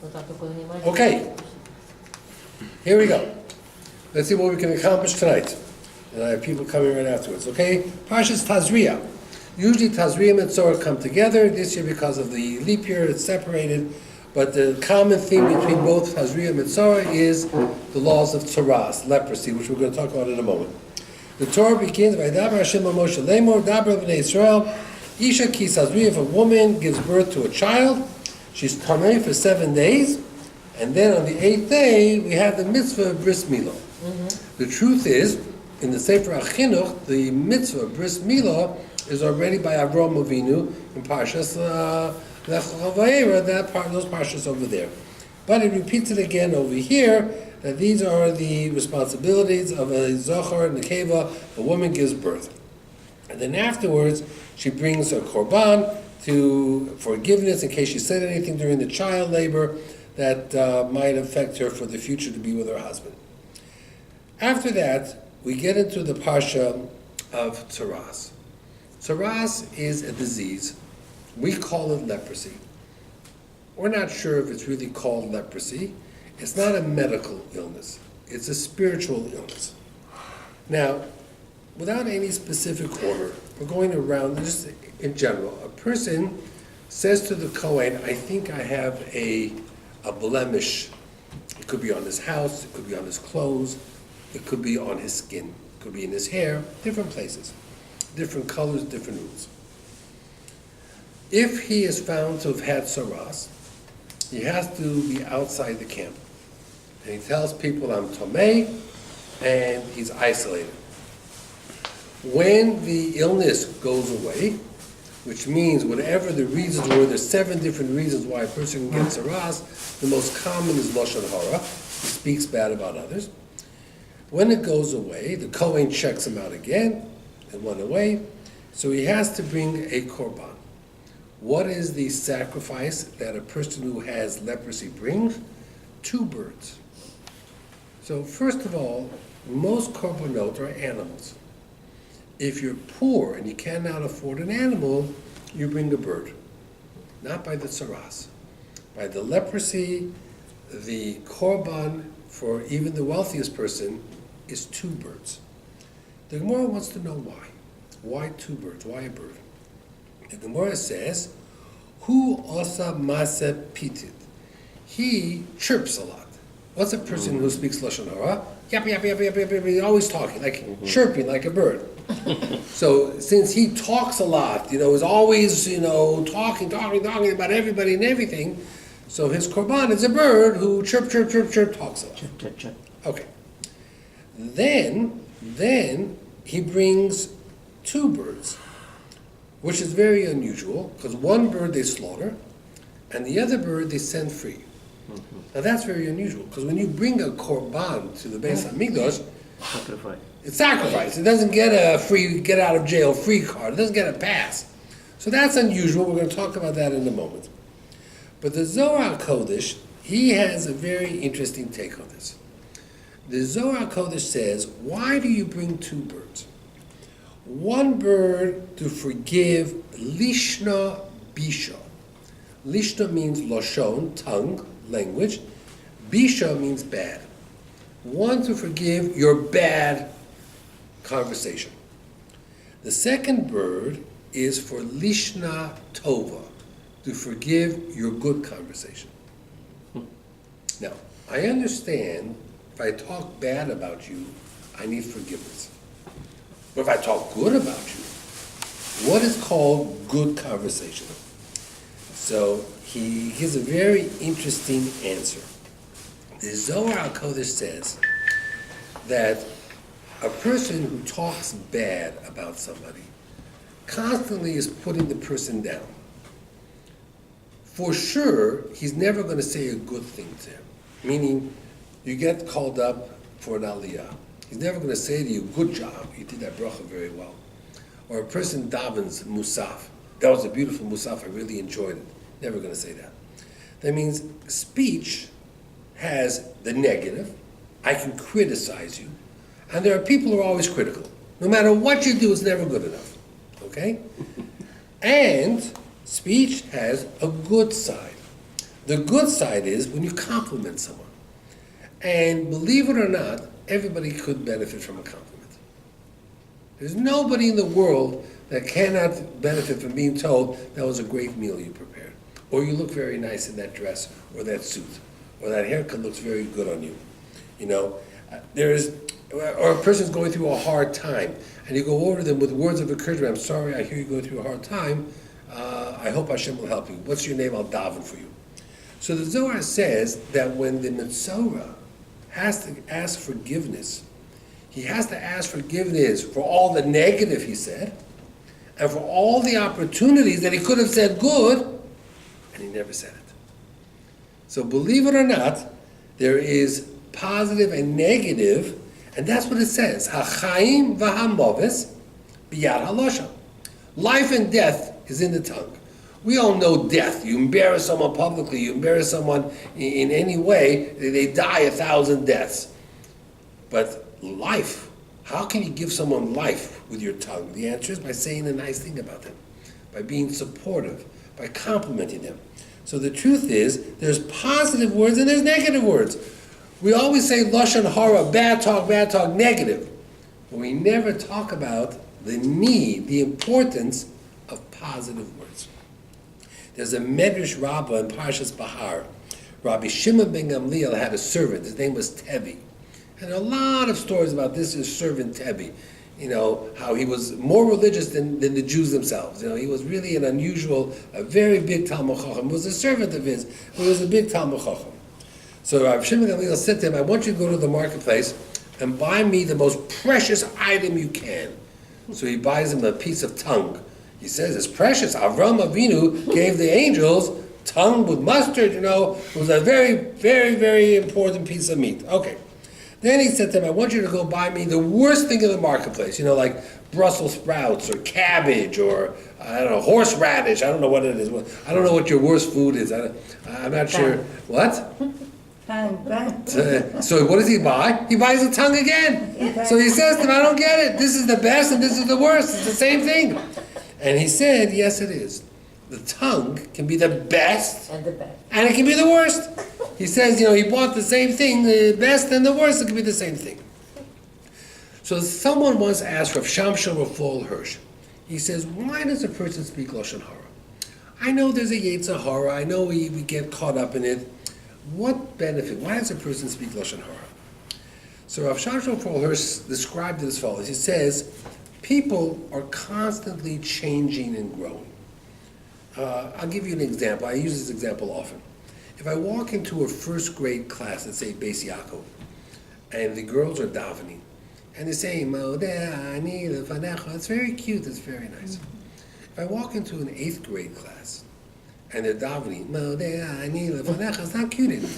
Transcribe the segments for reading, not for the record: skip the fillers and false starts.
Okay, here we go. Let's see what we can accomplish tonight. And I have people coming right afterwards, okay? Parshas Tazria. Usually Tazria and Tzorah come together. This year, because of the leap year, it's separated. But the common theme between both Tazria and Tzorah is the laws of Tzaras, leprosy, which we're going to talk about in a moment. The Torah begins by Dabar Hashem Moshe Lemor, Dabar B'nei Israel, Isha Ki Tazria. If a woman gives birth to a child, she's tamei for 7 days, and then on the 8th day we have the mitzvah of bris milah. The truth is, in the Sefer HaChinuch, the mitzvah of bris milah is already by Avraham Avinu in Parshas Lech Lecha, that part, those parshas over there. But it repeats it again over here, that these are the responsibilities of a zochar and a nekeva. A woman gives birth, and then afterwards she brings a korban to forgiveness in case she said anything during the child labor that might affect her for the future to be with her husband. After that, we get into the parsha of Tzaras. Tzaras is a disease. We call it leprosy. We're not sure if it's really called leprosy. It's not a medical illness. It's a spiritual illness. Now, without any specific order, we're going around just in general. A person says to the Kohen, I think I have a blemish. It could be on his house, it could be on his clothes, it could be on his skin, it could be in his hair, different places, different colors, different rules. If he is found to have had tzaras, he has to be outside the camp. And he tells people, I'm tamei, and he's isolated. When the illness goes away, which means whatever the reasons were, there's 7 different reasons why a person can get tzaras. The most common is lashon hara. He speaks bad about others. When it goes away, the Kohen checks him out again. It went away. So he has to bring a korban. What is the sacrifice that a person who has leprosy brings? 2 birds. So first of all, most korbanot are animals. If you're poor and you cannot afford an animal, you bring a bird. Not by the tzaras. By the leprosy, the korban for even the wealthiest person is 2 birds. The Gemara wants to know why. Why 2 birds? Why a bird? The Gemara says, Hu osa mase pitit. He chirps a lot. What's a person who speaks lashon hara? Yap, yap, yap, yap, yap, yap, always talking, like chirping like a bird. So since he talks a lot, is always, talking about everybody and everything, so his korban is a bird who chirp, chirp, chirp, chirp, talks a lot. Chirp, chirp, chirp. Okay. Then he brings 2 birds, which is very unusual, because 1 bird they slaughter, and the other bird they send free. Now that's very unusual, because when you bring a korban to the Beis Hamikdash, it's sacrifice. It doesn't get a free, get out of jail free card. It doesn't get a pass. So that's unusual. We're going to talk about that in a moment. But the Zohar Kodesh, he has a very interesting take on this. The Zohar Kodesh says, why do you bring 2 birds? 1 bird to forgive lishna bisha. Lishna means loshon, tongue, language. Bisha means bad. 1 to forgive your bad conversation. The second bird is for lishna tova, to forgive your good conversation. Now, I understand if I talk bad about you, I need forgiveness. But if I talk good about you, what is called good conversation? So he gives a very interesting answer. The Zohar Kodesh says that a person who talks bad about somebody constantly is putting the person down. For sure, he's never going to say a good thing to him. Meaning, you get called up for an aliyah. He's never going to say to you, good job, you did that bracha very well. Or a person davens musaf. That was a beautiful musaf, I really enjoyed it. Never going to say that. That means speech has the negative. I can criticize you. And there are people who are always critical. No matter what you do, it's never good enough. Okay? And speech has a good side. The good side is when you compliment someone. And believe it or not, everybody could benefit from a compliment. There's nobody in the world that cannot benefit from being told that was a great meal you prepared, or you look very nice in that dress, or that suit, or that haircut looks very good on you. Or a person's going through a hard time, and you go over to them with words of encouragement. I'm sorry, I hear you go through a hard time. I hope Hashem will help you. What's your name? I'll daven for you. So the Zohar says that when the Metzora has to ask forgiveness, he has to ask forgiveness for all the negative he said, and for all the opportunities that he could have said good, and he never said it. So believe it or not, there is positive and negative, and that's what it says. Hachaim v'hamoves biyad halosha. Life and death is in the tongue. We all know death. You embarrass someone publicly, you embarrass someone in any way, they die 1,000 deaths. But life, how can you give someone life with your tongue? The answer is by saying a nice thing about them, by being supportive, by complimenting them. So the truth is, there's positive words and there's negative words. We always say lashon hara, bad talk, negative. But we never talk about the need, the importance of positive words. There's a Medrash Rabbah in Parshas Bahar. Rabbi Shimon ben Gamliel had a servant. His name was Tevi. And a lot of stories about this his servant Tevi. How he was more religious than the Jews themselves. He was really an unusual, a very big Talmud Chacham. He was a servant of his, but he was a big Talmud Chacham. So Rabbi Shimon ben Gamliel said to him, I want you to go to the marketplace and buy me the most precious item you can. So he buys him a piece of tongue. He says it's precious. Avraham Avinu gave the angels tongue with mustard, it was a very, very, very important piece of meat. Okay. Then he said to him, I want you to go buy me the worst thing in the marketplace, like Brussels sprouts or cabbage or, horseradish. I don't know what it is. I don't know what your worst food is. I'm not sure. What? So what does he buy? He buys the tongue again. So he says to him, I don't get it. This is the best and this is the worst. It's the same thing. And he said, yes, it is. The tongue can be the best, and it can be the worst. He says, he bought the same thing, the best and the worst, it can be the same thing. So someone once asked Rav Shamshon Rafal Hirsch, he says, why does a person speak lashon hara? I know there's a yetzer hara, I know we get caught up in it. What benefit? Why does a person speak lashon hara? So Rav Shamshon Rafal Hirsch described it as follows. He says, people are constantly changing and growing. I'll give you an example. I use this example often. If I walk into a first grade class, let's say Beis Yaakov, and the girls are davening, and they're saying, Modeh ani lefanecha, it's very cute, it's very nice. If I walk into an 8th grade class, and they're davening, Modeh ani lefanecha, it's not cute anymore.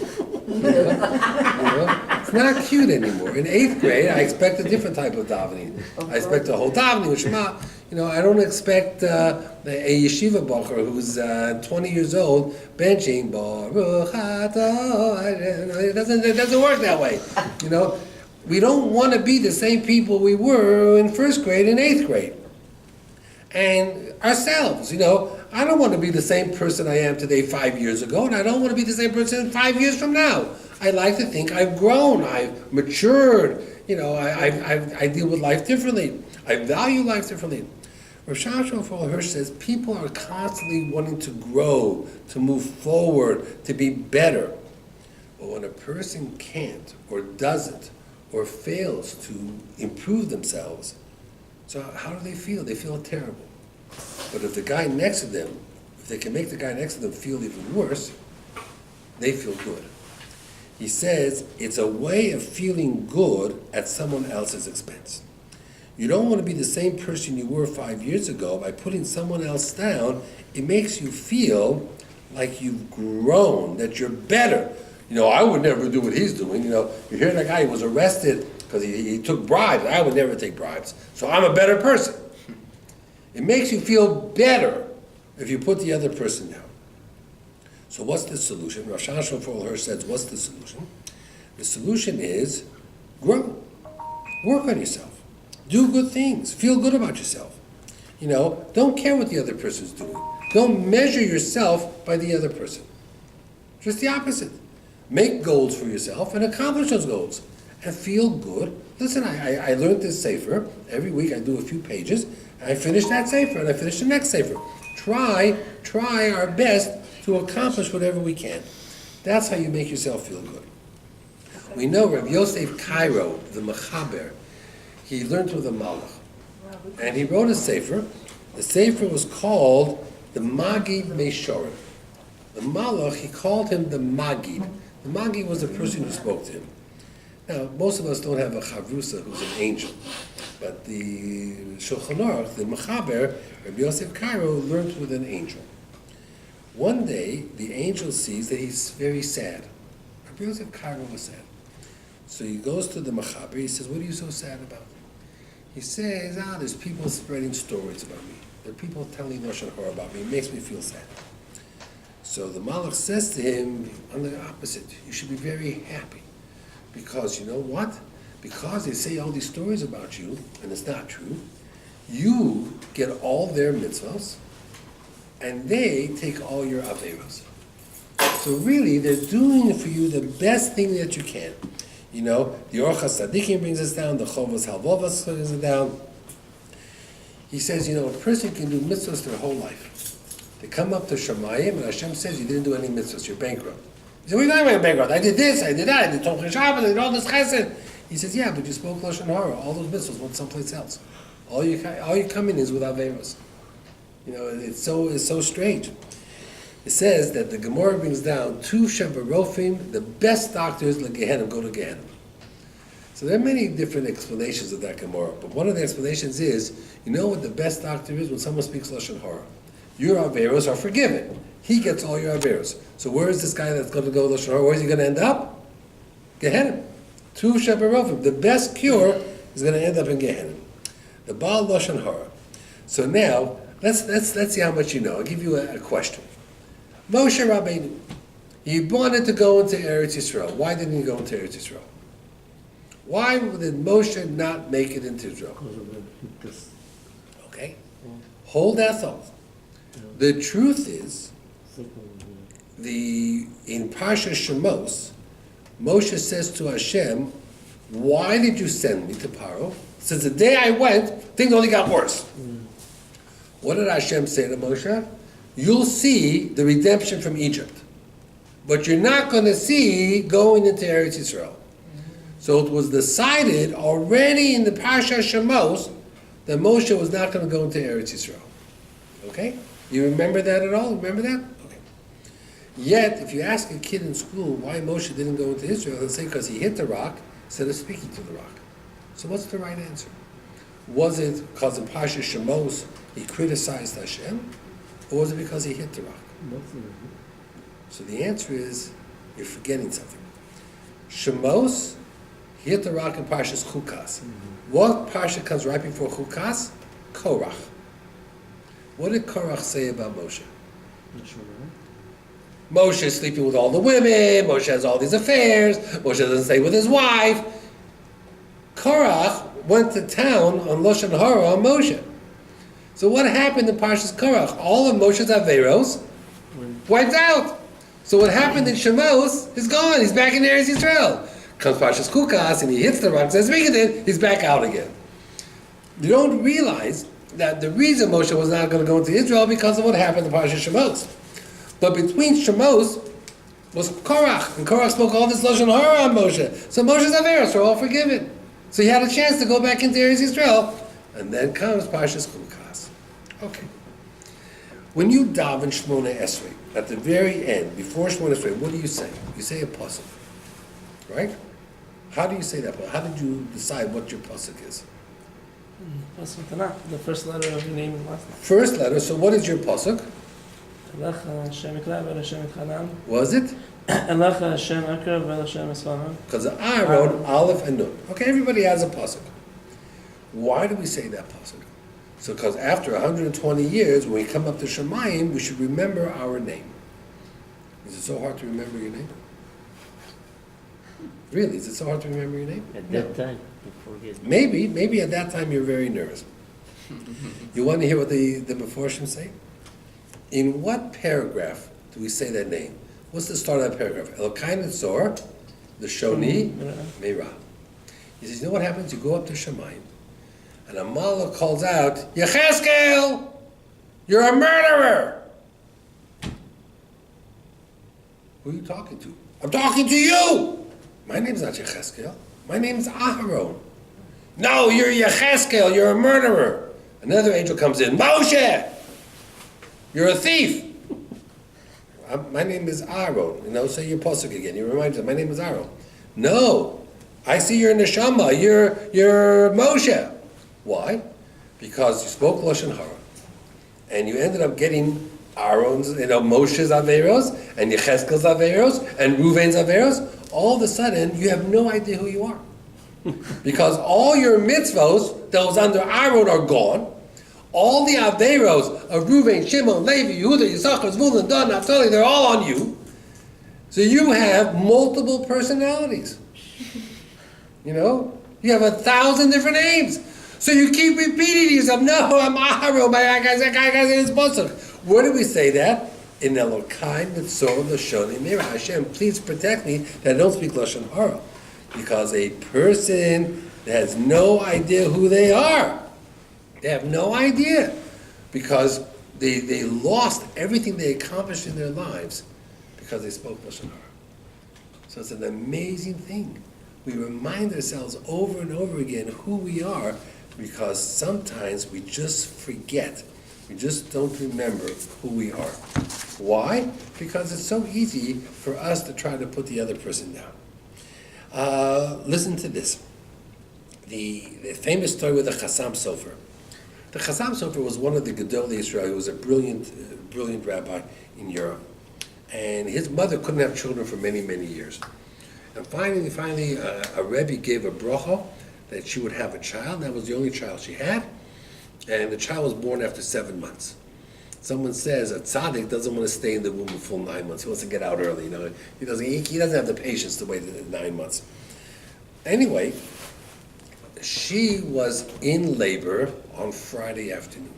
It's not cute anymore. In 8th grade, I expect a different type of davening. I expect a whole davening with Shema. I don't expect a yeshiva bacher who's 20 years old benching Baruch Atah. It doesn't work that way. We don't want to be the same people we were in 1st grade and 8th grade. And ourselves, I don't want to be the same person I am today 5 years ago, and I don't want to be the same person 5 years from now. I like to think I've grown, I've matured, I deal with life differently. I value life differently. Rav Shamshon Rafal Hirsch says people are constantly wanting to grow, to move forward, to be better. But when a person can't, or doesn't, or fails to improve themselves, so how do they feel? They feel terrible. But if the guy next to them, if they can make the guy next to them feel even worse, they feel good. He says it's a way of feeling good at someone else's expense. You don't want to be the same person you were 5 years ago. By putting someone else down, it makes you feel like you've grown, that you're better. I would never do what he's doing. You hear that guy, he was arrested because he took bribes. I would never take bribes. So I'm a better person. It makes you feel better if you put the other person down. So what's the solution? Rav Shamshon Rafal Hirsch says, what's the solution? The solution is grow. Work on yourself. Do good things. Feel good about yourself. Don't care what the other person's doing. Don't measure yourself by the other person. Just the opposite. Make goals for yourself and accomplish those goals. And feel good. Listen, I learned this sefer. Every week I do a few pages. And I finish that sefer and I finish the next sefer. Try our best to accomplish whatever we can. That's how you make yourself feel good. We know Rabbi Yosef Cairo, the Mechaber, he learned with the Malach. And he wrote a sefer. The sefer was called the Magid Meishorim. The Malach, he called him the Magid. The Magid was the person who spoke to him. Now, most of us don't have a Chavrusa who's an angel. But the Shulchan Aruch, the Mechaber, Rabbi Yosef Cairo, learned with an angel. One day, the angel sees that he's very sad. Rabbi Yosef Cairo was sad. So he goes to the Mechaber, he says, what are you so sad about? He says, there's people spreading stories about me. There are people telling Lashon Hara about me. It makes me feel sad. So the Malach says to him, on the opposite, you should be very happy. Because you know what? Because they say all these stories about you, and it's not true, you get all their mitzvahs, and they take all your averos. So really, they're doing for you the best thing that you can. You know, the Orchas Tzadikim brings us down, the Chovos Halvovos brings us down. He says, you know, a person can do mitzvahs their whole life. They come up to Shemayim, and Hashem says, you didn't do any mitzvahs, you're bankrupt. He said, what are you talking about bankrupt? I did this, I did that, I did Tomchei Shabbat, I did all this chesed. He says, yeah, but you spoke Lashon Hara. All those mitzvahs went someplace else. All you come in is with averos. You know, it's so strange. It says that the Gemara brings down two Shebarofim, the best doctors, Gehenna, go to Gehenna. So there are many different explanations of that Gemara, but one of the explanations is, you know what the best doctor is when someone speaks Lashon Hara? Your averos are forgiven. He gets all your averos. So where is this guy that's going to go Lashon Hara? Where is he going to end up? Gehenna. Two Shebarofim. The best cure is going to end up in Gehenna. The Baal Lashon Hara. So now, let's see how much you know. I'll give you a question. Moshe Rabbeinu, he wanted to go into Eretz Yisrael. Why didn't he go into Eretz Yisrael? Why did Moshe not make it into Israel? Okay? Hold that thought. The truth is, in Parsha Shemos, Moshe says to Hashem, why did you send me to Paro? Since the day I went, things only got worse. What did Hashem say to Moshe? You'll see the redemption from Egypt, but you're not going to see going into Eretz Yisrael. So it was decided already in the Parsha Shemos that Moshe was not going to go into Eretz Yisrael. Okay? You remember that at all? Remember that? Okay. Yet, if you ask a kid in school why Moshe didn't go into Israel, they'll say because he hit the rock instead of speaking to the rock. So what's the right answer? Was it because in Parsha Shemos he criticized Hashem? Or was it because he hit the rock? So the answer is, you're forgetting something. Shemos, he hit the rock in Parshas Chukas. What Parsha comes right before Chukas? Korach. What did Korach say about Moshe? Moshe is sleeping with all the women, Moshe has all these affairs, Moshe doesn't stay with his wife. Korach went to town on Lashon Hara on Moshe. So what happened in Parshas Korach? All of Moshe's averos wiped out. So what happened in Shemos is gone. He's back in Eretz Yisrael. Comes Parshas Chukas and he hits the rock, says, he's back out again. You don't realize that the reason Moshe was not going to go into Israel because of what happened in Parshas Shemos. But between Shemos was Korach, and Korach spoke all this Lashon Hara on Moshe. So Moshe's averos are all forgiven. So he had a chance to go back into Eretz Yisrael, and then comes Parshas Chukas. Okay. When you daven Shmona Esrei, at the very end, before Shmona Esrei, what do you say? You say a pasuk, right? How do you say that? How did you decide what your pasuk is? Pasuk Tanakh, the first letter of your name and last name. First letter, so what is your pasuk? Elecha Hashem Ikra v'el Hashem Itchanan. Was it? Elecha Hashem Akra v'el Hashem Esfahan. Because I wrote Aleph and Nun. Okay, everybody has a pasuk. Why do we say that pasuk? So because after 120 years, when we come up to Shemayim, we should remember our name. Is it so hard to remember your name? Really, is it so hard to remember your name? At that time, you forget. Maybe at that time you're very nervous. You want to hear what the Meforshim say? In what paragraph do we say that name? What's the start of that paragraph? Elokai Netzor, the Shoni, Meira. He says, you know what happens? You go up to Shemayim, and a malach calls out, Yecheskel, you're a murderer! Who are you talking to? I'm talking to you! My name's not Yecheskel. My name's Aharon. No, you're Yecheskel, you're a murderer. Another angel comes in, Moshe, you're a thief. My name is Aaron. Say your pasuk again. You remind me, my name is Aaron. No, I see you're neshama. You're Moshe. Why? Because you spoke lashon hara, and you ended up getting Aaron's, Moshe's averos and Yecheskel's averos and Reuven's averos. All of a sudden, you have no idea who you are, because all your mitzvos that was under Aaron are gone. All the Averos of Reuven, Shimon, Levi, Yehuda, Yisachar, Zvulun, Dan, Naphtali, they're all on you. So you have multiple personalities. You have 1,000 different names. So you keep repeating to yourself, no, I'm Aharon, my guy's in his pasuk. Where do we say that? In Elokai Mitzor Lashon Meira. Hashem, please protect me that I don't speak Lashon Hara. Because a person that has no idea who they are, they have no idea, because they lost everything they accomplished in their lives because they spoke Lashon Hara. So it's an amazing thing. We remind ourselves over and over again who we are, because sometimes we just forget. We just don't remember who we are. Why? Because it's so easy for us to try to put the other person down. Listen to this. The famous story with the Chassam Sofer. The Chassam Sofer was one of the Gedolei Israel. He was a brilliant rabbi in Europe. And his mother couldn't have children for many, many years. And finally, a Rebbe gave a bracha that she would have a child. That was the only child she had. And the child was born after 7 months. Someone says a tzaddik doesn't want to stay in the womb a full 9 months. He wants to get out early. He doesn't have the patience to wait 9 months. Anyway, she was in labor on Friday afternoon.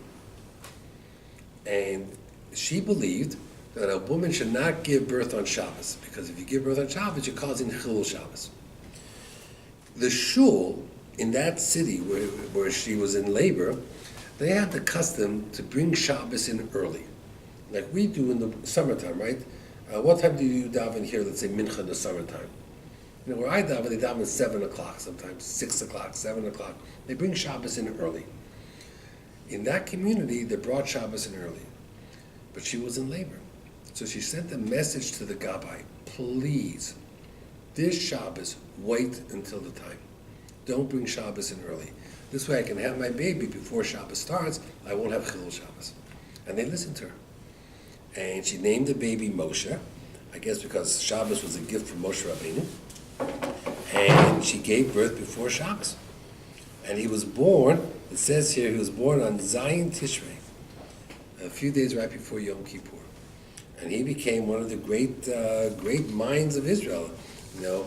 And she believed that a woman should not give birth on Shabbos, because if you give birth on Shabbos, you're causing Chilul Shabbos. The shul in that city where she was in labor, they had the custom to bring Shabbos in early, like we do in the summertime, right? What time do you daven here, let's say mincha in the summertime? Where I daven, they daven at 7 o'clock, sometimes 6 o'clock, 7 o'clock. They bring Shabbos in early. In that community, they brought Shabbos in early. But she was in labor. So she sent a message to the Gabbai, please, this Shabbos, wait until the time. Don't bring Shabbos in early. This way I can have my baby before Shabbos starts. I won't have Chilul Shabbos. And they listened to her. And she named the baby Moshe, I guess because Shabbos was a gift from Moshe Rabbeinu. And she gave birth before Shabbos. And he was born, it says here, he was born on Zayin Tishrei, a few days right before Yom Kippur. And he became one of the great minds of Israel. The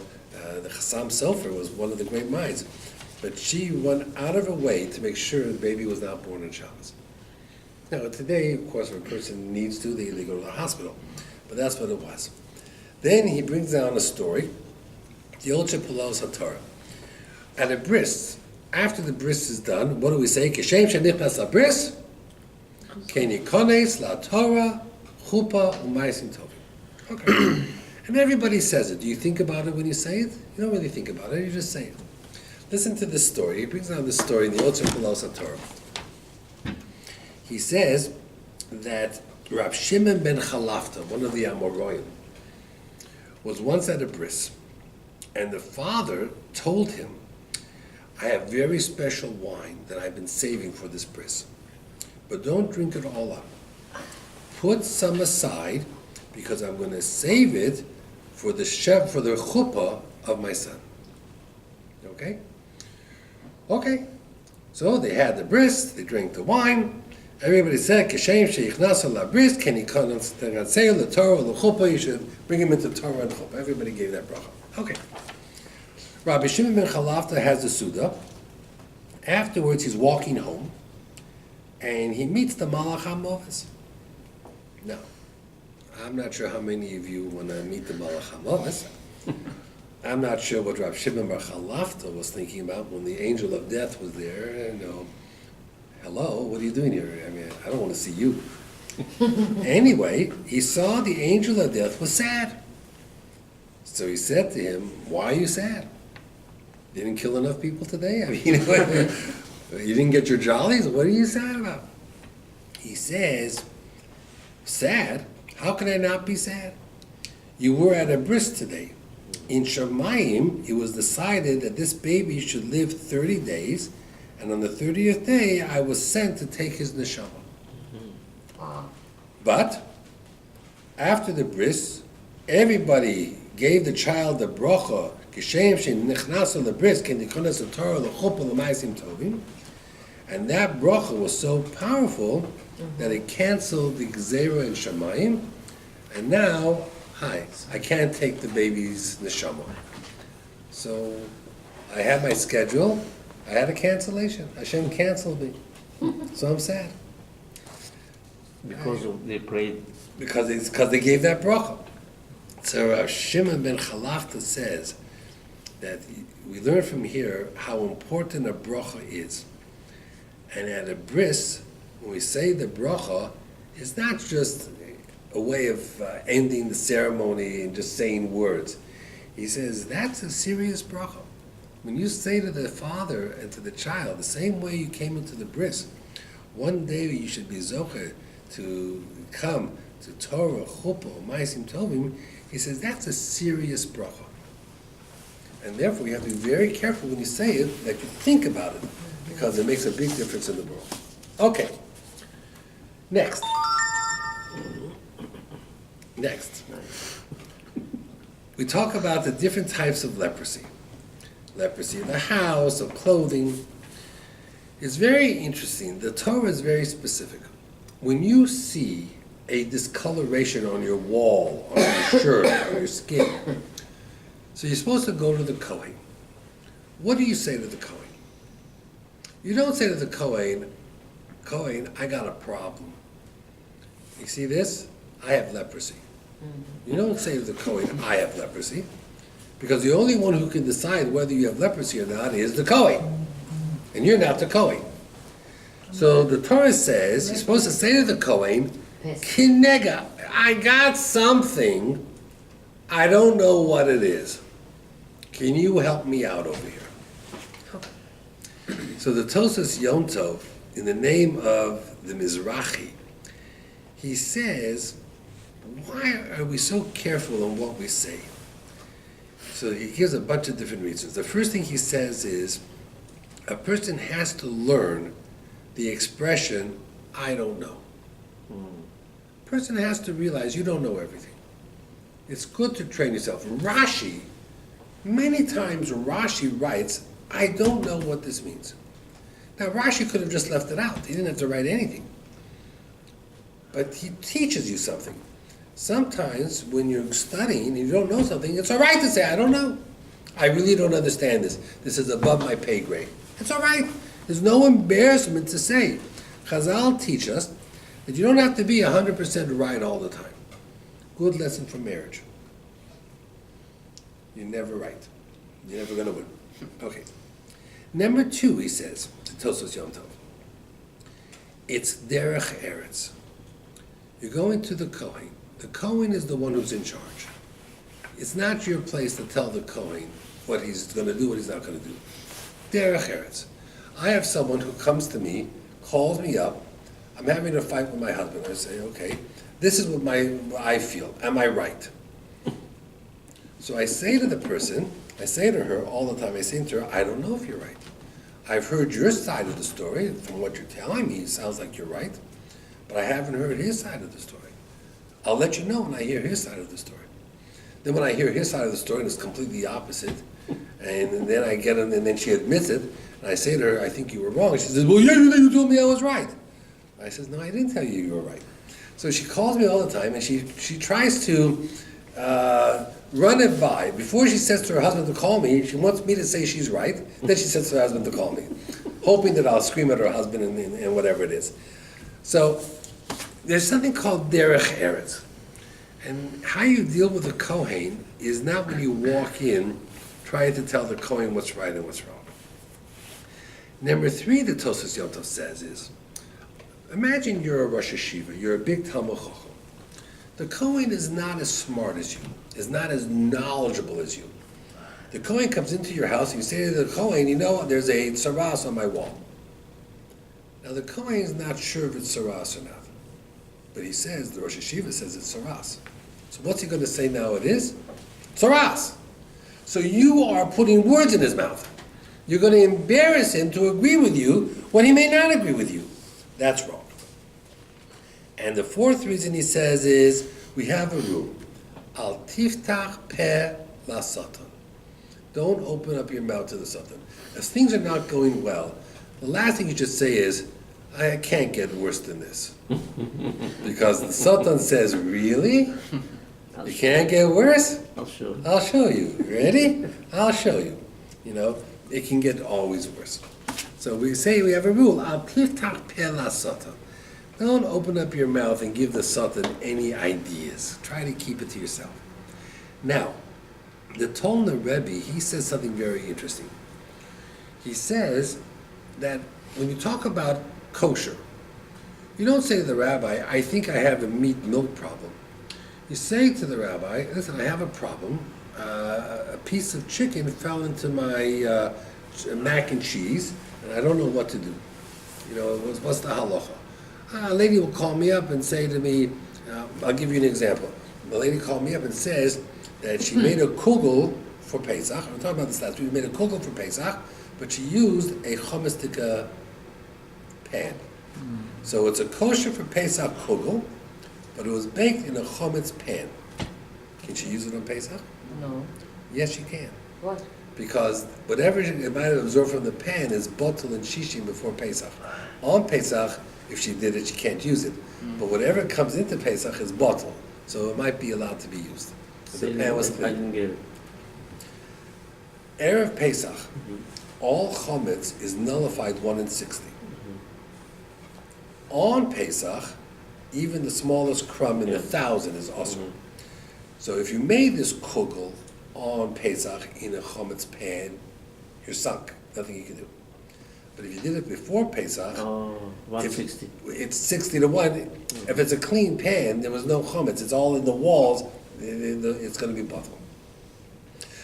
Chassam Sofer was one of the great minds. But she went out of her way to make sure the baby was not born on Shabbos. Now, today, of course, if a person needs to, they go to the hospital. But that's what it was. Then he brings down a story, the Olcha Pulos HaTorah. At a bris, after the bris is done, what do we say? Keshem shenichnas abris, kenikones la Torah, chupa u'maisim tovim. Okay. And everybody says it. Do you think about it when you say it? You don't really think about it, you just say it. Listen to this story. He brings down this story in the Olcha Pulos HaTorah. He says that Rab Shimon ben Chalafta, one of the Amoraim, was once at a bris, and the father told him, I have very special wine that I've been saving for this bris, but don't drink it all up. Put some aside, because I'm going to save it for the chuppah of my son. Okay? Okay. So they had the bris, they drank the wine. Everybody said, Keshem sheichnas la bris, ken yikanatzeil the Torah the chuppah. You should bring him into Torah and chuppah. Everybody gave that bracha. Okay. Rabbi Shimon ben Chalafta has the Suda. Afterwards, he's walking home, and he meets the Malach HaMoves. Now, I'm not sure how many of you want to meet the Malach HaMavis. I'm not sure what Rav Shimon Bar Chalafta was thinking about when the angel of death was there. Hello, what are you doing here? I mean, I don't want to see you. Anyway, he saw the angel of death was sad. So he said to him, why are you sad? You didn't kill enough people today? I mean, you didn't get your jollies? What are you sad about? He says, sad? How can I not be sad? You were at a bris today. In Shemayim, it was decided that this baby should live 30 days, and on the 30th day, I was sent to take his neshama. But after the bris, everybody gave the child the bracha, Kishem shenichnasu lebris, kenikonas haTorah lechuppah l'maisim tovim, and that bracha was so powerful that it canceled the gzeira in Shemayim, and now, I can't take the baby's neshama. So I had my schedule, I had a cancellation. Hashem canceled me. So I'm sad. Because they prayed. Because they gave that bracha. So Rav Shimon ben Chalafta says that we learn from here how important a bracha is. And at a bris, when we say the bracha, it's not just a way of ending the ceremony and just saying words. He says that's a serious bracha. When you say to the father and to the child, the same way you came into the bris, one day you should be zocher to come to Torah, chuppah, ma'asim tovim. He says that's a serious bracha. And therefore you have to be very careful when you say it, that you think about it, because it makes a big difference in the world. Okay. Next. We talk about the different types of leprosy. Leprosy in the house, of clothing. It's very interesting. The Torah is very specific. When you see a discoloration on your wall, on your shirt, on your skin, so you're supposed to go to the Kohen. What do you say to the Kohen? You don't say to the Kohen, I got a problem. You see this? I have leprosy. You don't say to the Kohen, I have leprosy, because the only one who can decide whether you have leprosy or not is the Kohen, and you're not the Kohen. So the Torah says you're supposed to say to the Kohen, Kinega, I got something, I don't know what it is. Can you help me out over here? So the Tosas Yom Tov, in the name of the Mizrahi, he says, why are we so careful on what we say? So he gives a bunch of different reasons. The first thing he says is, a person has to learn the expression, I don't know. A person has to realize you don't know everything. It's good to train yourself. Rashi, many times Rashi writes, I don't know what this means. Now Rashi could have just left it out. He didn't have to write anything. But he teaches you something. Sometimes when you're studying and you don't know something, it's all right to say, I don't know. I really don't understand this. This is above my pay grade. It's all right. There's no embarrassment to say. Chazal teach us that you don't have to be 100% right all the time. Good lesson for marriage. You're never right. You're never going to win. Okay. Number 2, he says, to Tosos Yom Tov, it's derech eretz. You're going to the Kohen. The Kohen is the one who's in charge. It's not your place to tell the Kohen what he's going to do, what he's not going to do. Derech eretz. I have someone who comes to me, calls me up, I'm having a fight with my husband. I say, okay, this is what I feel. Am I right? So I say to the person, I say to her all the time, I say to her, I don't know if you're right. I've heard your side of the story. From what you're telling me, it sounds like you're right. But I haven't heard his side of the story. I'll let you know when I hear his side of the story. Then when I hear his side of the story, and it's completely opposite, and then I get him, and then she admits it, and I say to her, I think you were wrong. She says, well, yeah, you told me I was right. I says, no, I didn't tell you were right. So she calls me all the time, and she tries to run it by. Before she says to her husband to call me, she wants me to say she's right. Then she says to her husband to call me, hoping that I'll scream at her husband and whatever it is. So there's something called derech eretz. And how you deal with a Kohen is not when you walk in trying to tell the Kohen what's right and what's wrong. Number 3, the Tosas Yom Tov says is, imagine you're a Rosh Hashiva, you're a big Talmud Chacham. The Kohen is not as smart as you, is not as knowledgeable as you. The Kohen comes into your house and you say to the Kohen, you know, there's a tsaras on my wall. Now the Kohen is not sure if it's tsaras or not. But he says, the Rosh Hashiva says it's tsaras. So what's he going to say now it is? Tsaras. So you are putting words in his mouth. You're going to embarrass him to agree with you when he may not agree with you. That's wrong. And the 4th reason he says is, we have a rule. Al tiftach peh la satan. Don't open up your mouth to the satan. If things are not going well, the last thing you should say is, I can't get worse than this. Because the satan says, really? You can't get worse? I'll show you. I'll show you. Ready? I'll show you. You know, it can get always worse. So we say we have a rule. Al tiftach peh la satan. Don't open up your mouth and give the satan any ideas. Try to keep it to yourself. Now, the R.Rabbi, he says something very interesting. He says that when you talk about kosher, you don't say to the rabbi, I think I have a meat-milk problem. You say to the rabbi, listen, I have a problem. A piece of chicken fell into my mac and cheese, and I don't know what to do. You know, what's the halacha? A lady will call me up and say to me, I'll give you an example. The lady called me up and says that she made a kugel for Pesach. I'm talking about this last week. We made a kugel for Pesach, but she used a chomistica pan. So it's a kosher for Pesach kugel, but it was baked in a chometz pan. Can she use it on Pesach? No. Yes, she can. What? Because whatever it might have absorbed from the pan is bottle and shishim before Pesach. On Pesach, if she did it, she can't use it. But whatever comes into Pesach is bottle, so it might be allowed to be used. But the pan was I clean. didn't get it. Erev Pesach, all chometz is nullified 1 in 60. On Pesach, even the smallest crumb in 1,000 is also. So if you made this kugel on Pesach in a chometz pan, you're sunk. Nothing you can do. But if you did it before Pesach, Oh, 160. it's 60 to 1. If it's a clean pan, there was no chometz. It's all in the walls. It's going to be bottled.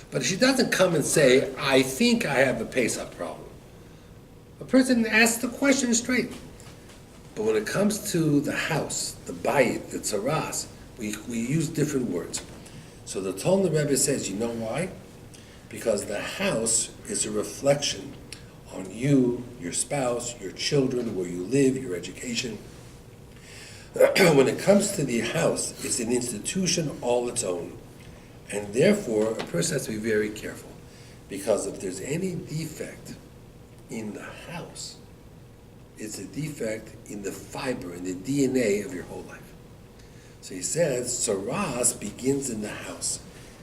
But if she doesn't come and say, I think I have a Pesach problem, a person asks the question straight. But when it comes to the house, the bayit, the tzaras, we use different words. So the R.Rabbi says, you know why? Because the house is a reflection on you, your spouse, your children, where you live, your education. When it comes to the house, it's an institution all its own. And therefore, a person has to be very careful. Because if there's any defect in the house, it's a defect in the fiber, in the DNA of your whole life. So he says, tzaras begins in the house,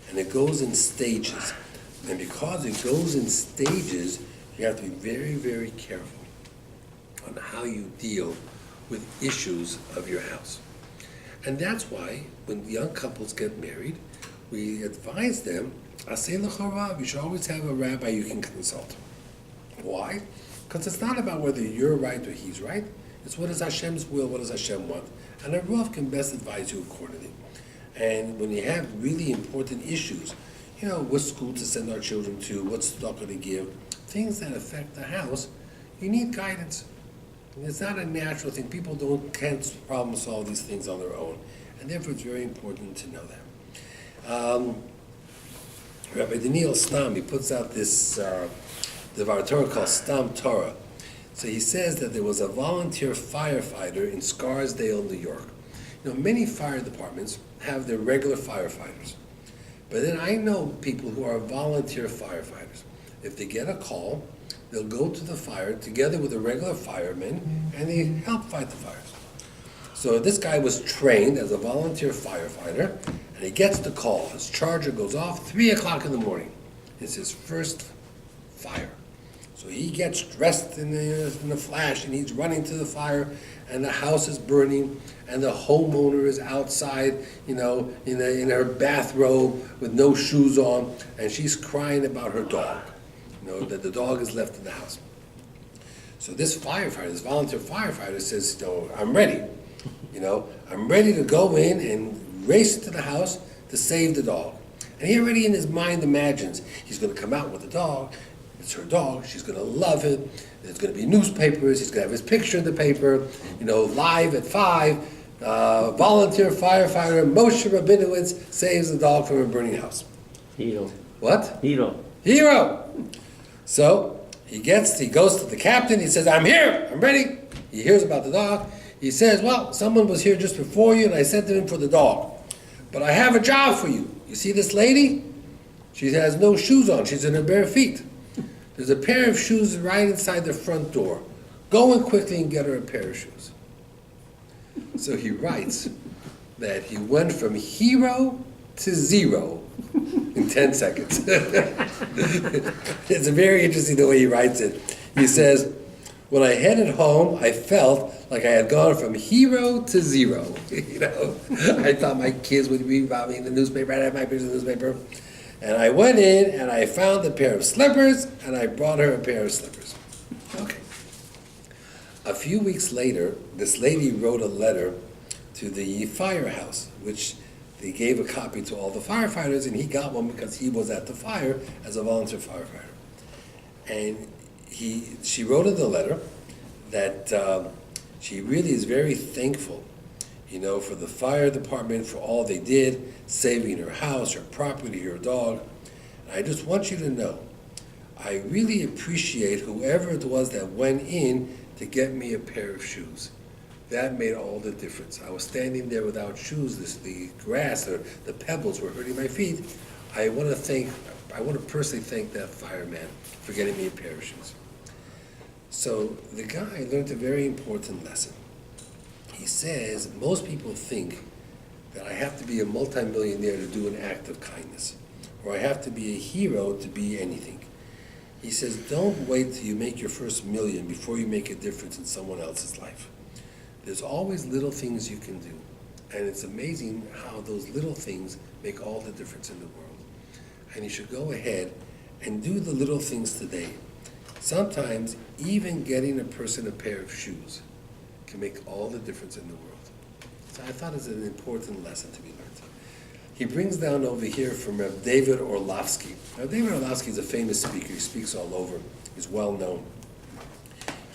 and it goes in stages. And because it goes in stages, you have to be very, very careful on how you deal with issues of your house. And that's why when young couples get married, we advise them, aseh lecha rav, you should always have a rabbi you can consult. Why? Because it's not about whether you're right or he's right. It's what is Hashem's will, what does Hashem want. And a rav can best advise you accordingly. And when you have really important issues, you know, what school to send our children to, what stock to give, things that affect the house, you need guidance. And it's not a natural thing. People can't problem solve these things on their own. And therefore it's very important to know that. Rabbi Daniel Stam, he puts out this Devar Torah called Stam Torah. So he says that there was a volunteer firefighter in Scarsdale, New York. You know, many fire departments have their regular firefighters. But then I know people who are volunteer firefighters. If they get a call, they'll go to the fire together with the regular firemen, and they help fight the fires. So this guy was trained as a volunteer firefighter, and he gets the call. His charger goes off 3 o'clock in the morning. It's his first fire. So he gets dressed in the flash, and he's running to the fire, and the house is burning, and the homeowner is outside, in her bathrobe with no shoes on, and she's crying about her dog, that the dog is left in the house. So this volunteer firefighter says, I'm ready. I'm ready to go in and race to the house to save the dog. And he already in his mind imagines he's going to come out with the dog. It's her dog. She's going to love it. There's going to be newspapers. He's going to have his picture in the paper. Live at 5, volunteer firefighter Moshe Rabinowitz saves the dog from a burning house. Hero. What? Hero. So he goes to the captain. He says, I'm here. I'm ready. He hears about the dog. He says, well, someone was here just before you, and I sent them in for the dog. But I have a job for you. You see this lady? She has no shoes on. She's in her bare feet. There's a pair of shoes right inside the front door. Go in quickly and get her a pair of shoes. So he writes that he went from hero to zero in 10 seconds. It's very interesting the way he writes it. He says, when I headed home, I felt like I had gone from hero to zero. I thought my kids would read about me in the newspaper. I'd have my pictures in the newspaper. And I went in and I found a pair of slippers, and I brought her a pair of slippers. Okay. A few weeks later, this lady wrote a letter to the firehouse, which they gave a copy to all the firefighters, and he got one because he was at the fire as a volunteer firefighter. And she wrote in the letter that she really is very thankful, for the fire department for all they did, saving her house, her property, her dog. And I just want you to know, I really appreciate whoever it was that went in to get me a pair of shoes. That made all the difference. I was standing there without shoes. The grass or the pebbles were hurting my feet. I want to personally thank that fireman for getting me a pair of shoes. So the guy learned a very important lesson. He says, most people think that I have to be a multimillionaire to do an act of kindness, or I have to be a hero to be anything. He says, don't wait till you make your first million before you make a difference in someone else's life. There's always little things you can do, and it's amazing how those little things make all the difference in the world. And you should go ahead and do the little things today. Sometimes even getting a person a pair of shoes can make all the difference in the world. So I thought it's an important lesson to be learned. He brings down over here from Reb David Orlovsky. Now, David Orlovsky is a famous speaker. He speaks all over. He's well known.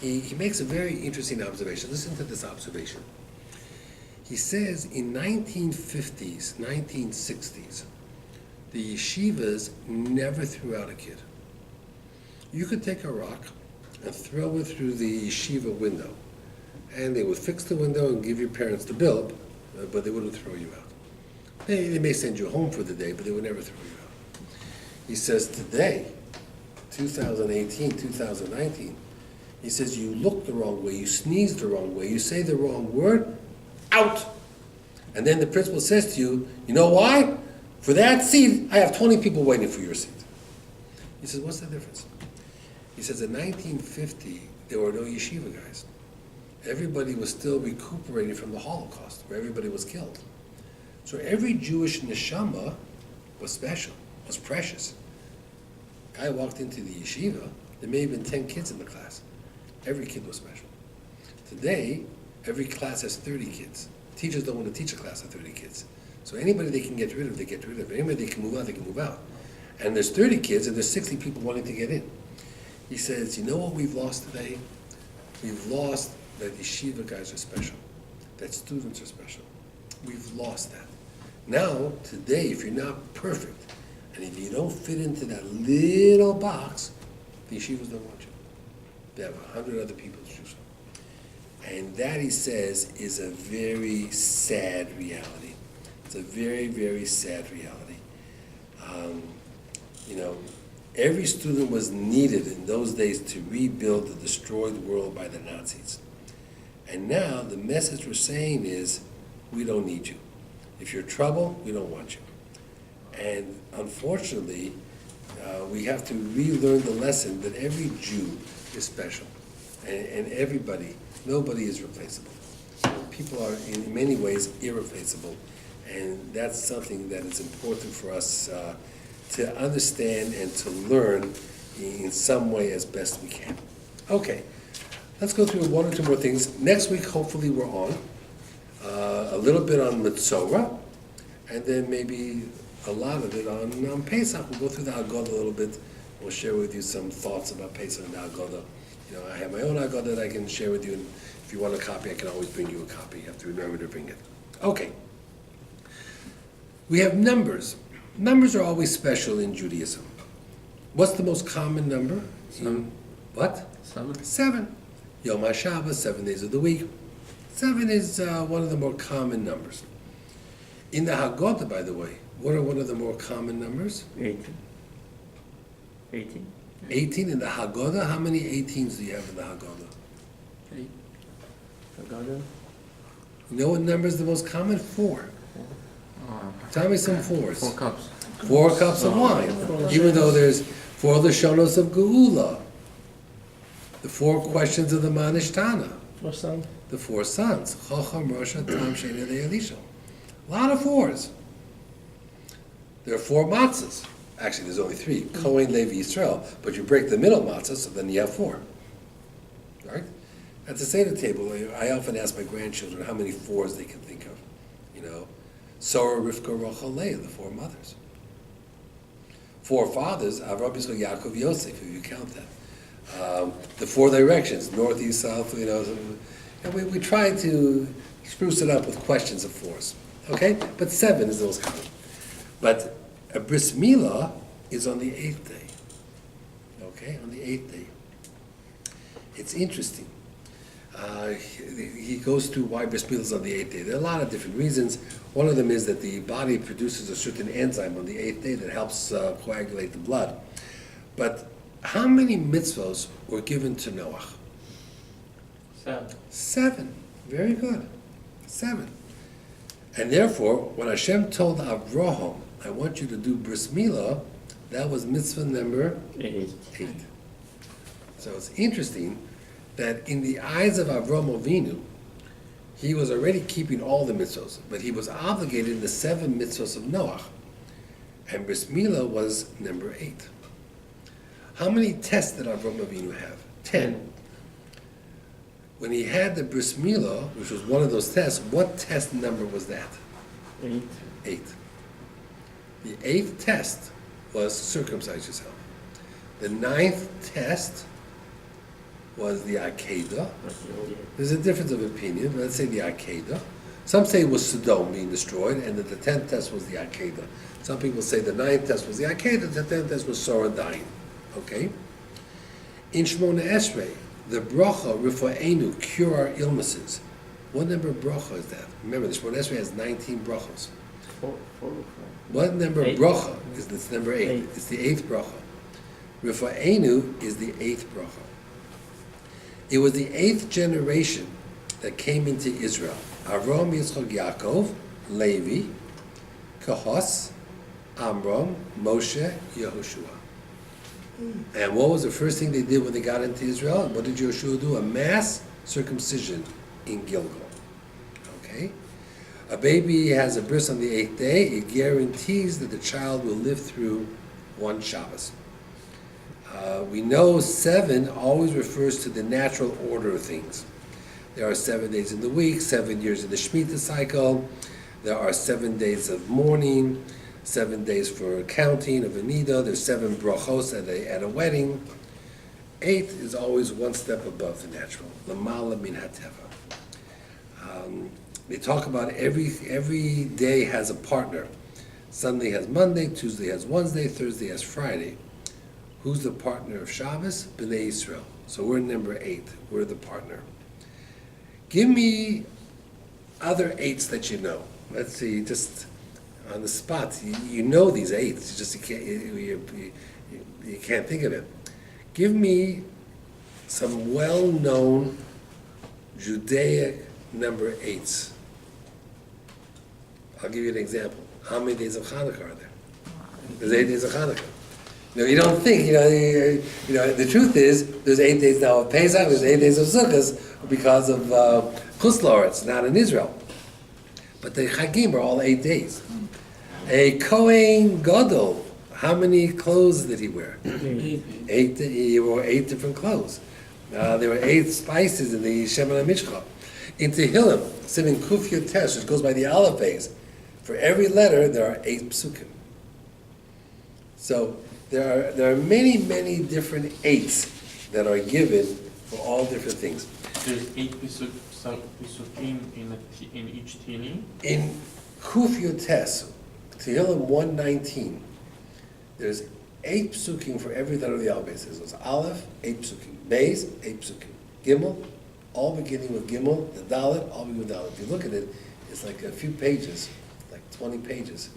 He makes a very interesting observation. Listen to this observation. He says in 1950s, 1960s, the yeshivas never threw out a kid. You could take a rock and throw it through the yeshiva window, and they would fix the window and give your parents the bill, but they wouldn't throw you out. They may send you home for the day, but they would never throw you out. He says today, 2018, 2019, he says you look the wrong way, you sneeze the wrong way, you say the wrong word, out. And then the principal says to you, you know why? For that seat, I have 20 people waiting for your seat. He says, what's the difference? He says in 1950, there were no yeshiva guys. Everybody was still recuperating from the Holocaust, where everybody was killed. So every Jewish neshama was special, was precious. Guy walked into the yeshiva, there may have been 10 kids in the class. Every kid was special. Today, every class has 30 kids. Teachers don't want to teach a class of 30 kids. So anybody they can get rid of, they get rid of. Anybody they can move out, they can move out. And there's 30 kids, and there's 60 people wanting to get in. He says, you know what we've lost today? We've lost that yeshiva guys are special, that students are special. We've lost that. Now, today, if you're not perfect, and if you don't fit into that little box, the yeshivas don't want you. They have 100 other people to choose from. And that, he says, is a very sad reality. It's a very, very sad reality. Every student was needed in those days to rebuild the destroyed world by the Nazis. And now the message we're saying is, we don't need you. If you're trouble, we don't want you. And unfortunately, We have to relearn the lesson that every Jew is special, and everybody, nobody is replaceable. People are in many ways irreplaceable, and that's something that is important for us to understand and to learn in some way as best we can. Okay, let's go through one or two more things. Next week, hopefully, we're on a little bit on Mitzorah, and then maybe a lot of it on Pesach. We'll go through the Haggadah a little bit. We'll share with you some thoughts about Pesach and the Haggadah. You know, I have my own Haggadah that I can share with you, and if you want a copy, I can always bring you a copy. You have to remember to bring it. Okay. We have numbers. Numbers are always special in Judaism. What's the most common number? 7. What? 7. 7. Yom HaShabbos, 7 days of the week. 7 is one of the more common numbers. In the Haggadah, by the way, what are one of the more common numbers? 18. 18. 18 in the Haggadah. How many 18s do you have in the Haggadah? 8. Haggadah. You know what number is the most common? 4. Tell me some 4s. 4 cups. 4 cups of wine. Even though there's 4 Lashonos of Geula. The 4 questions of the Manishtana. For some, The 4 sons. Chacham, Rosha, Tam, Shena, Elisha. A lot of 4s. There are 4 matzahs. Actually, there's only 3. Kohen, Levi, Yisrael. But you break the middle matzah, so then you have 4. Right? At the Seder table, I often ask my grandchildren how many 4s they can think of. You know, Sarah, Rivka, Rachel, Leah, the 4 mothers. 4 fathers, R.Rabbi, Yaakov, Yosef, if you count that. The 4 directions, north, east, south, you know. And we try to spruce it up with questions of 4s. Okay? But 7 is the most common. But a bris milah is on the 8th day. Okay? On the 8th day. It's interesting. He goes through why bris milah is on the 8th day. There are a lot of different reasons. One of them is that the body produces a certain enzyme on the 8th day that helps coagulate the blood. But how many mitzvos were given to Noah? 7. 7. Very good. 7. And therefore, when Hashem told Avraham, I want you to do bris milah, that was mitzvah number 8. 8. So it's interesting that in the eyes of Avraham Avinu, he was already keeping all the mitzvahs, but he was obligated in the 7 mitzvahs of Noah. And bris milah was number 8. How many tests did Avraham Avinu have? 10. When he had the bris milah, which was one of those tests, what test number was that? 8. 8. The 8th test was circumcise yourself. The 9th test was the Akedah. There's a difference of opinion, but let's say the Akedah. Some say it was Sodom being destroyed, and that the 10th test was the Akedah. Some people say the 9th test was the Akedah, the 10th test was Sorah dying. Okay? In Shmona Esrei, the bracha, Rifa'enu, cure our illnesses. What number of bracha is that? Remember, the Shmona Esrei has 19 brachos. 4. What number of 8. bracha is this number 8? 8. It's the 8th bracha. Rifa'enu is the 8th bracha. It was the 8th generation that came into Israel. Avram, Yitzchak, Yaakov, Levi, Kahos, Amram, Moshe, Yehoshua. And what was the first thing they did when they got into Israel? What did Yehoshua do? A mass circumcision in Gilgal. Okay? A baby has a bris on the 8th day. It guarantees that the child will live through one Shabbos. We know 7 always refers to the natural order of things. There are 7 days in the week, 7 years in the Shemitah cycle. There are 7 days of mourning, 7 days for counting of a nida. There's 7 brachos at a wedding. 8 is always one step above the natural. Lamala min hateva. They talk about every day has a partner. Sunday has Monday, Tuesday has Wednesday, Thursday has Friday. Who's the partner of Shabbos? B'nai Yisrael. So we're number 8. We're the partner. Give me other 8s that you know. Let's see, just on the spot. You know these 8s. It's just you can't think of it. Give me some well-known Judaic number 8s. I'll give you an example. How many days of Hanukkah are there? There's 8 days of Hanukkah. You don't think, the truth is, there's 8 days now of Pesach, there's 8 days of Sukkot because of Chutz La'aretz, not in Israel. But the Chagim are all 8 days. A Kohen Gadol, how many clothes did he wear? 8. He wore 8 different clothes. There were 8 spices in the Shemen HaMishcha. In Tehillim, Siman Kuf Yud Tes, which goes by the Aleph base, for every letter there are 8 psukim. So there are many, many different 8s that are given for all different things. There's 8 pisukim in each tini. In Kuf Yud Tes, Tehillim 119, there's 8 psukim for every letter of the Aleph base. There's Aleph, 8 psukim. Beis, 8 psukim. Gimel, all beginning with Gimel. The Dalet, all beginning with Dalet. If you look at it, it's like a few pages, like 20 pages.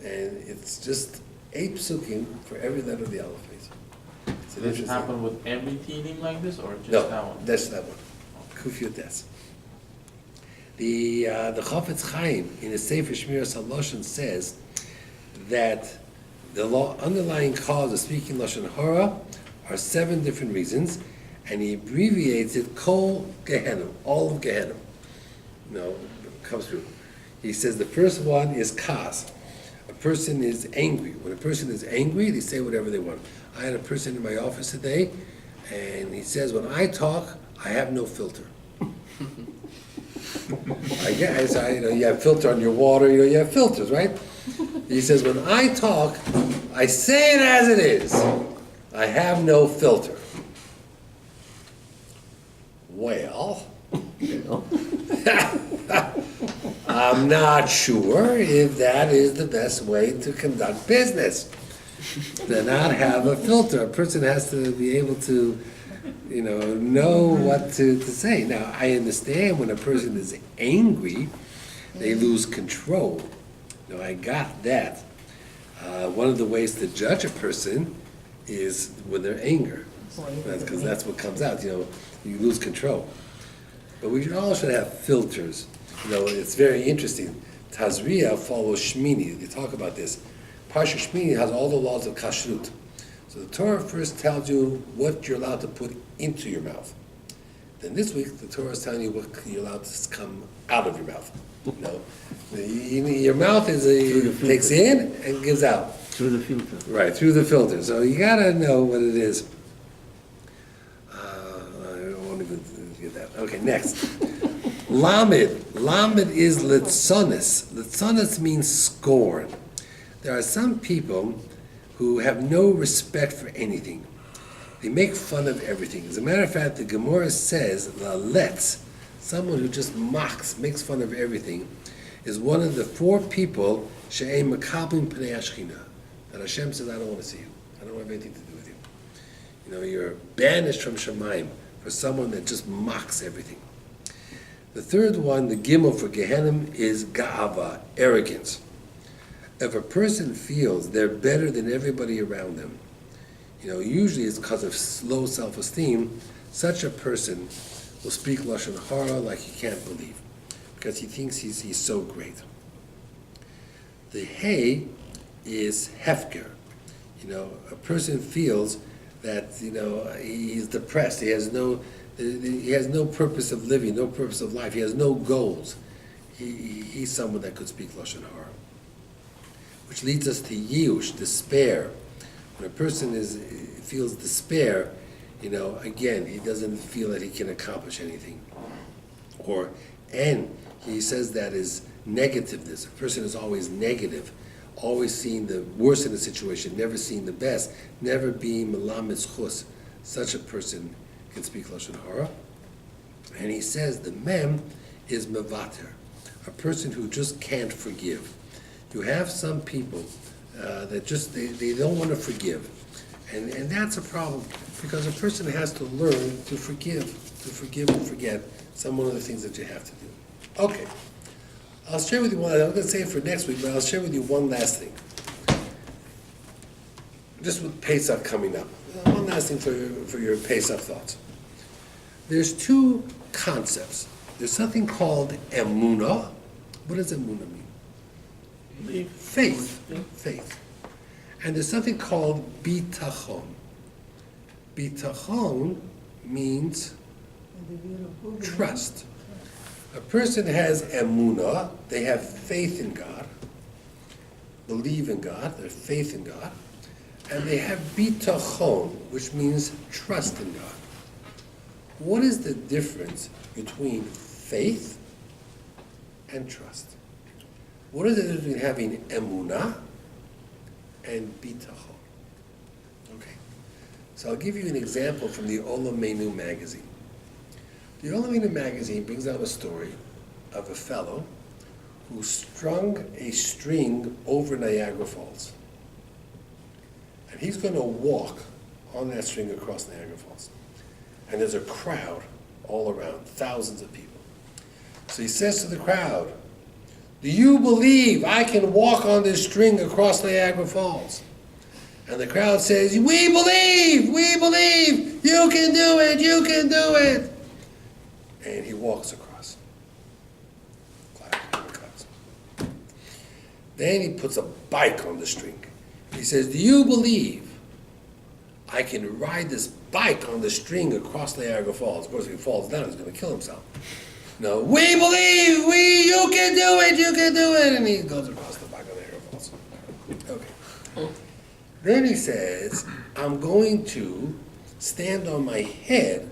And it's just 8 psukim for every letter of the Aleph base. It's an Does it interesting- happen with every tini like this, or just No, that one? that's that one. Kuf Yud Tes. The Chafetz Chaim in his Sefer Shmiras HaLashon says that the underlying cause of speaking Lashon Hara are 7 different reasons, and he abbreviates it Kol Gehenim, all of Gehenim. Comes through. He says the first one is Kas. A person is angry. When a person is angry, they say whatever they want. I had a person in my office today, and he says, when I talk, I have no filter. I guess, you have filter on your water, you have filters, right? He says, when I talk, I say it as it is. I have no filter. Well, I'm not sure if that is the best way to conduct business. To not have a filter. A person has to be able to know what to say. Now, I understand when a person is angry, they lose control. I got that. One of the ways to judge a person is with their anger, because that's what comes out. You lose control. But we all should have filters. It's very interesting. Tazria follows Shmini. They talk about this. Parsha Shmini has all the laws of kashrut. So the Torah first tells you what you're allowed to put into your mouth. Then this week, the Torah is telling you what you're allowed to come out of your mouth. Your mouth takes in and gives out. Through the filter. Right, through the filter. So you gotta know what it is. I won't even get that. Okay, next. Lamed. Lamed is litzonis. Litzonis means scorn. There are some people who have no respect for anything. They make fun of everything. As a matter of fact, the Gemara says, let's, someone who just mocks, makes fun of everything, is one of the 4 people, she'ein makablim pnei Ashchina, that Hashem says, I don't want to see you. I don't have anything to do with you. You're banished from Shemaim for someone that just mocks everything. The third one, the Gimel for Gehenim, is Ga'ava, arrogance. If a person feels they're better than everybody around them, usually it's because of low self-esteem, such a person will speak Lashon Hara like he can't believe, because he thinks he's so great. The Hay is Hefker. A person feels that, he's depressed, he has no purpose of living, no purpose of life, he has no goals. He's someone that could speak Lashon Hara. Which leads us to Yush, despair. When a person feels despair, again, he doesn't feel that he can accomplish anything. And he says that is negativeness. A person is always negative, always seeing the worst in the situation, never seeing the best, never being melamed chus. Such a person can speak Lashon Hara. And he says the mem is mevater, a person who just can't forgive. You have some people that just, they don't want to forgive. And that's a problem, because a person has to learn to forgive and forget. Some one of the things that you have to do. Okay. I'll share with you one, I'm going to say it for next week, but I'll share with you one last thing. Just with Pesach coming up. One last thing for your Pesach thoughts. There's 2 concepts. There's something called emunah. What does emunah mean? Faith. And there's something called bitachon. Bitachon means trust. A person has emunah, they have faith in God, believe in God, their faith in God, and they have bitachon, which means trust in God. What is the difference between faith and trust? What is the difference between having emunah and bitachon? Okay, so I'll give you an example from the Olam Menu magazine. The Olam Menu magazine brings out a story of a fellow who strung a string over Niagara Falls. And he's going to walk on that string across Niagara Falls. And there's a crowd all around, thousands of people. So he says to the crowd, "Do you believe I can walk on this string across Niagara Falls?" And the crowd says, we believe, you can do it, you can do it." And he walks across. Then he puts a bike on the string. He says, "Do you believe I can ride this bike on the string across Niagara Falls?" Of course, if he falls down, he's going to kill himself. "No, we believe, you can do it, you can do it." And he goes across the bike on Niagara Falls. Okay. Then he says, "I'm going to stand on my head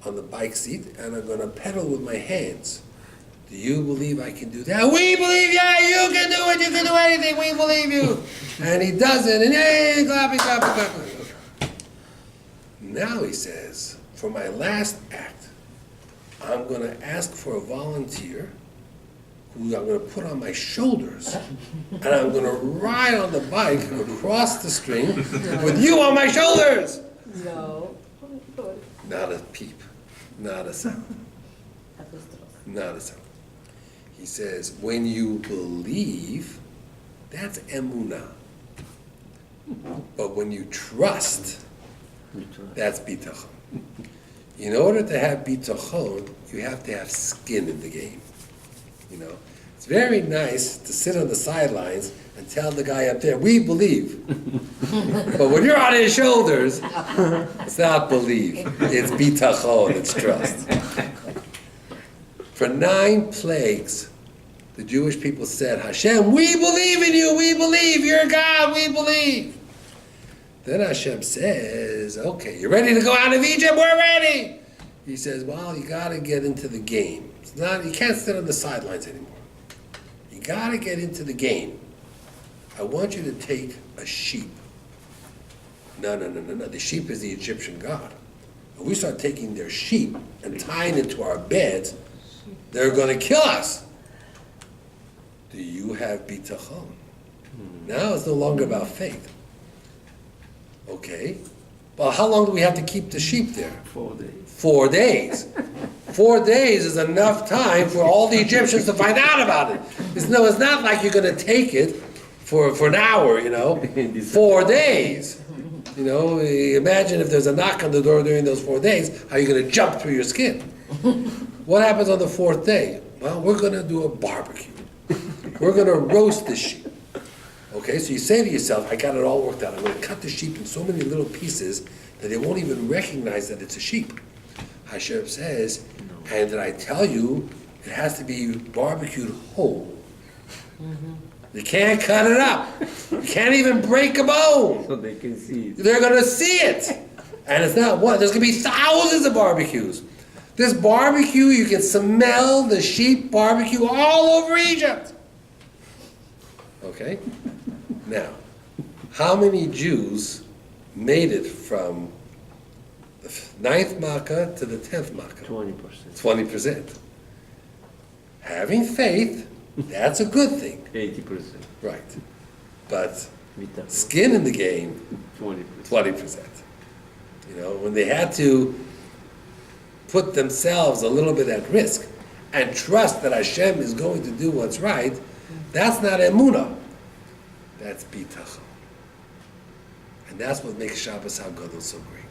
on the bike seat, and I'm going to pedal with my hands. Do you believe I can do that?" "We believe, yeah, you can do it, you can do anything, we believe you." And he does it, and hey, clapping, clapping, clapping. Now he says, "For my last act, I'm going to ask for a volunteer who I'm going to put on my shoulders, and I'm going to ride on the bike across the string with you on my shoulders." No. Not a peep, not a sound, not a sound. He says, when you believe, that's emunah. But when you trust, that's bitachon. In order to have bitachon, you have to have skin in the game. You know, it's very nice to sit on the sidelines and tell the guy up there, "We believe." But when you're on his shoulders, it's not believe. It's bitachon, it's trust. For 9 plagues, the Jewish people said, "Hashem, we believe in you, we believe, you're God, we believe." Then Hashem says, "Okay, you ready to go out of Egypt? We're ready." He says, "Well, you got to get into the game. It's not, you can't sit on the sidelines anymore. You got to get into the game. I want you to take a sheep." No. The sheep is the Egyptian god. If we start taking their sheep and tying it to our beds, they're going to kill us. Do you have bitachon? Now it's no longer about faith. Okay. Well, how long do we have to keep the sheep there? 4 days. 4 days. 4 days is enough time for all the Egyptians to find out about it. It's not like you're going to take it for an hour, 4 days. Imagine if there's a knock on the door during those 4 days, how are you going to jump through your skin? What happens on the 4th day? Well, we're going to do a barbecue. We're going to roast the sheep. Okay, so you say to yourself, "I got it all worked out. I'm going to cut the sheep in so many little pieces that they won't even recognize that it's a sheep." Hashem says, "And did I tell you it has to be barbecued whole? You can't cut it up. You can't even break a bone. So they can see it. They're going to see it." And it's not one. There's going to be thousands of barbecues. This barbecue, you can smell the sheep barbecue all over Egypt. Okay? Now, how many Jews made it from the 9th Makkah to the 10th Makkah? 20%. 20%. Having faith, that's a good thing. 80%. Right. But Bitachon. skin in the game, 20%. 20%. When they had to put themselves a little bit at risk and trust that Hashem is going to do what's right, that's not emunah. That's bitachon. And that's what makes Shabbos HaGadol so great.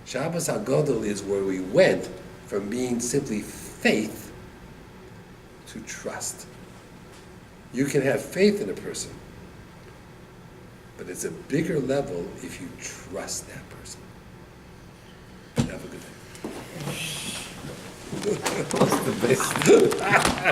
Shabbos HaGadol is where we went from being simply faith to trust. You can have faith in a person, But it's a bigger level if you trust that person. Have a good day. What's the best?